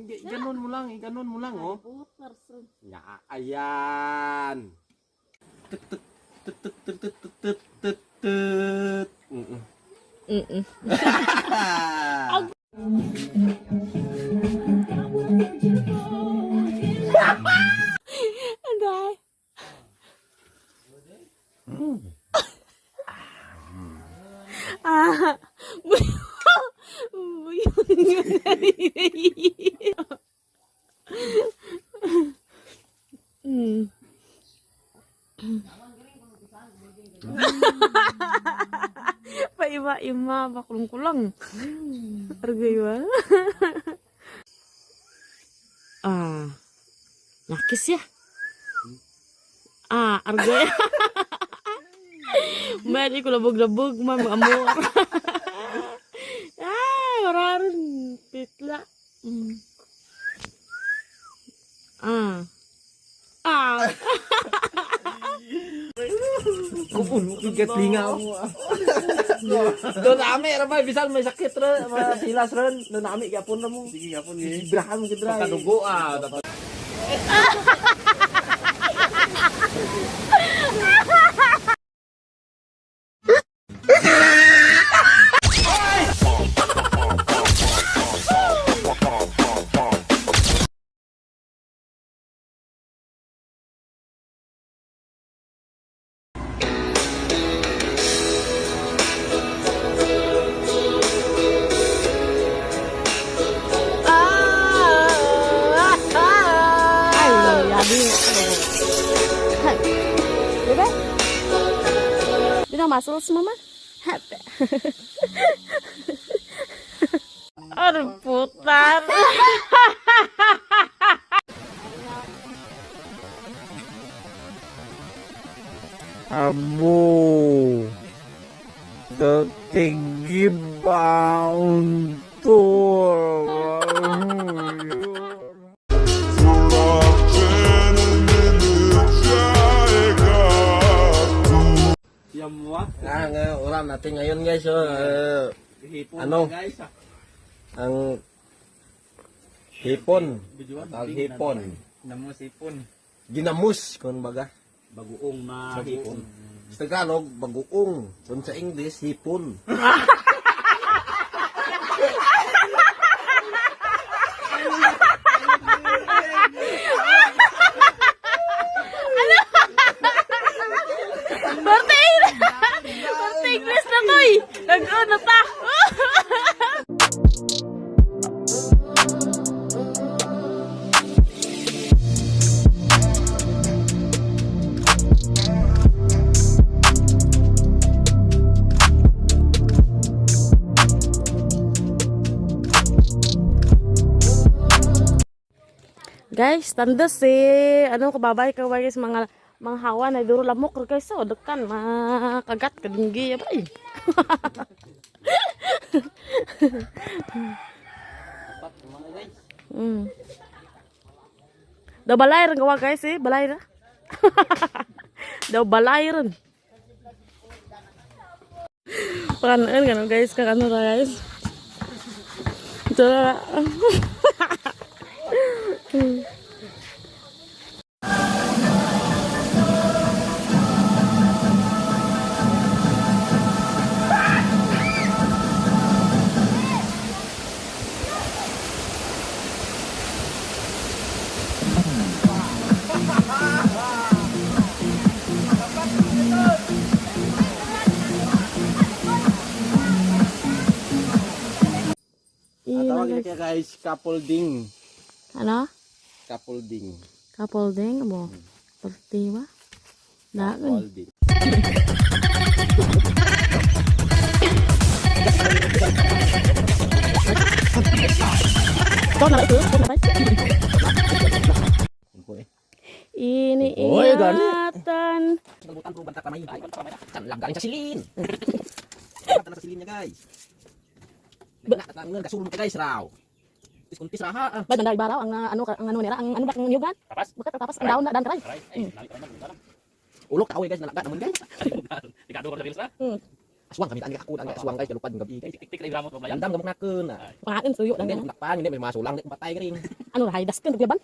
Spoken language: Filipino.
Ganun mo lang, oh. Ya, ayan. Tut tut tut tut tut tut tut tut tut. Anday. Paiba-ima bakulong-kulong. Argay ba? Nakis ya. Argay. Mari ko labog-labog amor. Mararon titla. Ikat lingaw mo. Doon nami, rabay, bisan may sakit rin, masilas rin. Doon nami, gapon na mo. Sige, gapon eh. Ibrahan mo kidra. Pagkadugo dapat. Muscles, mama. Aduh, putar. Amo, tertinggi bautu. Ulam natin ngayon guys, ano, ang hipon, ginamus, kung baga, bagoong na hipon. Sa Tagalog, bagoong, kung sa English, hipon. English na to eh. Nag-ano ta. Guys, tanda si ano kababay guys mga hawa na duro lamok guys so dekan makagat kadinggi apa eh. Daw balay rin gawa guys eh, balay na. Daw balay rin. Pakanaan ka guys, kakano na guys. Ito na. Tawagin na guys, kapolding. Ano? Kapolding. Kapolding mo. Perti ba? Dagan. Kapolding. Ini ingatan. Nabutan po banta kamay. Ay, banta kamay. Lang galing sa silin. Banta na sa silin niya guys. Kasulong ka guys raw. Iskuntis raha. Ba't bandar ibaraw ang ano nila ang ano bak ng yugan? Tapas. Bakit tapas ang daon na dan karay. Ulok kaoy guys nalaga naman guys. Ikado ko sa bilis na. Aswang kami tani ako ang aswang guys kalupad ng gabi guys. Tik-tik na gramot mo ba yan? Landam gamok nakeun. Pangain suyo Nang lang. nakpan hindi may masulang di patay ka rin. Ano rahay daskan gyaban?